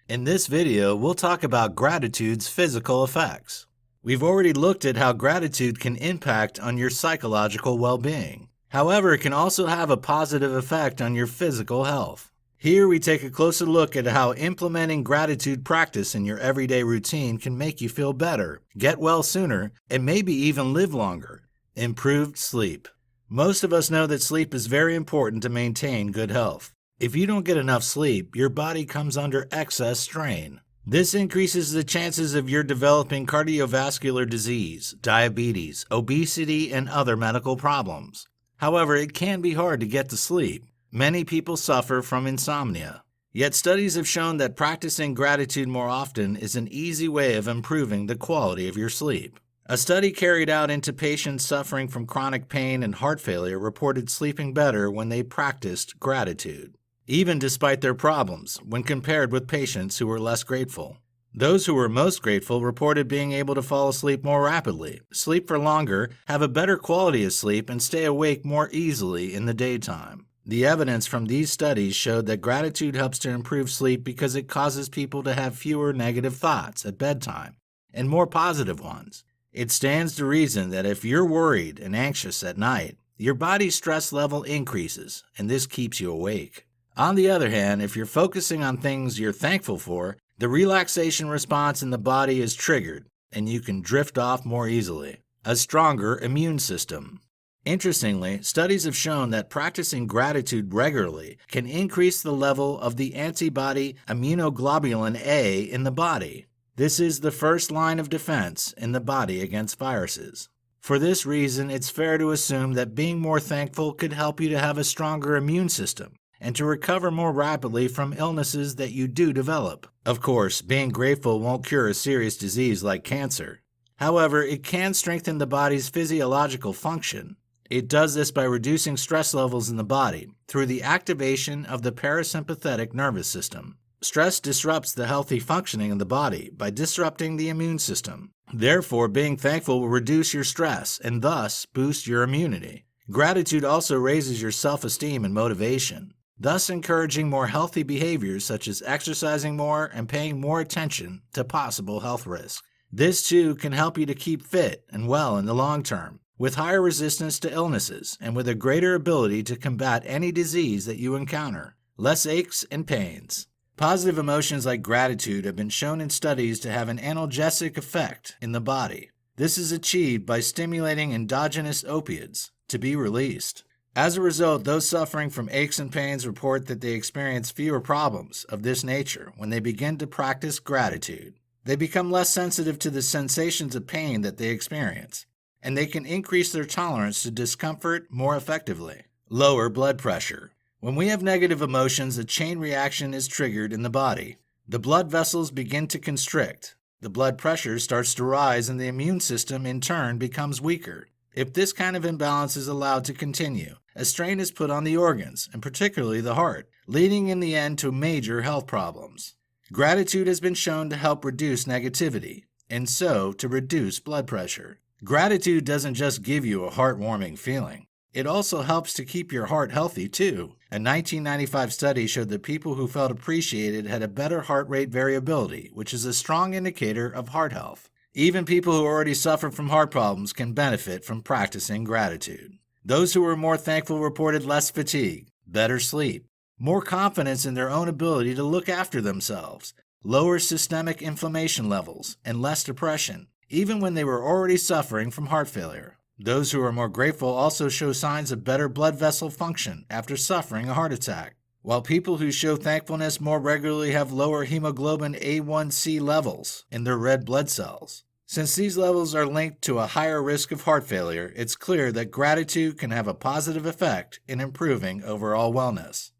In this video, we'll talk about gratitude's physical effects. We've already looked at how gratitude can impact on your psychological well-being. However, it can also have a positive effect on your physical health. Here we take a closer look at how implementing gratitude practice in your everyday routine can make you feel better, get well sooner, and maybe even live longer. Improved sleep. Most of us know that sleep is very important to maintain good health. If you don't get enough sleep, your body comes under excess strain. This increases the chances of your developing cardiovascular disease, diabetes, obesity, and other medical problems. However, it can be hard to get to sleep. Many people suffer from insomnia. Yet studies have shown that practicing gratitude more often is an easy way of improving the quality of your sleep. A study carried out into patients suffering from chronic pain and heart failure reported sleeping better when they practiced gratitude, even despite their problems, when compared with patients who were less grateful. Those who were most grateful reported being able to fall asleep more rapidly, sleep for longer, have a better quality of sleep, and stay awake more easily in the daytime. The evidence from these studies showed that gratitude helps to improve sleep because it causes people to have fewer negative thoughts at bedtime and more positive ones. It stands to reason that if you're worried and anxious at night, your body's stress level increases, and this keeps you awake. On the other hand, if you're focusing on things you're thankful for, the relaxation response in the body is triggered, and you can drift off more easily. A stronger immune system. Interestingly, studies have shown that practicing gratitude regularly can increase the level of the antibody immunoglobulin A in the body. This is the first line of defense in the body against viruses. For this reason, it's fair to assume that being more thankful could help you to have a stronger immune system and to recover more rapidly from illnesses that you do develop. Of course, being grateful won't cure a serious disease like cancer. However, it can strengthen the body's physiological function. It does this by reducing stress levels in the body through the activation of the parasympathetic nervous system. Stress disrupts the healthy functioning of the body by disrupting the immune system. Therefore, being thankful will reduce your stress and thus boost your immunity. Gratitude also raises your self-esteem and motivation, thus encouraging more healthy behaviors such as exercising more and paying more attention to possible health risks. This too can help you to keep fit and well in the long term, with higher resistance to illnesses and with a greater ability to combat any disease that you encounter. Less aches and pains. Positive emotions like gratitude have been shown in studies to have an analgesic effect in the body. This is achieved by stimulating endogenous opioids to be released. As a result, those suffering from aches and pains report that they experience fewer problems of this nature when they begin to practice gratitude. They become less sensitive to the sensations of pain that they experience, and they can increase their tolerance to discomfort more effectively. Lower blood pressure. When we have negative emotions, a chain reaction is triggered in the body. The blood vessels begin to constrict. The blood pressure starts to rise, and the immune system in turn becomes weaker. If this kind of imbalance is allowed to continue, a strain is put on the organs, and particularly the heart, leading in the end to major health problems. Gratitude has been shown to help reduce negativity, and so to reduce blood pressure. Gratitude doesn't just give you a heartwarming feeling. It also helps to keep your heart healthy too. A 1995 study showed that people who felt appreciated had a better heart rate variability, which is a strong indicator of heart health. Even people who already suffer from heart problems can benefit from practicing gratitude. Those who were more thankful reported less fatigue, better sleep, more confidence in their own ability to look after themselves, lower systemic inflammation levels, and less depression, even when they were already suffering from heart failure. Those who are more grateful also show signs of better blood vessel function after suffering a heart attack, while people who show thankfulness more regularly have lower hemoglobin A1C levels in their red blood cells. Since these levels are linked to a higher risk of heart failure, it's clear that gratitude can have a positive effect in improving overall wellness.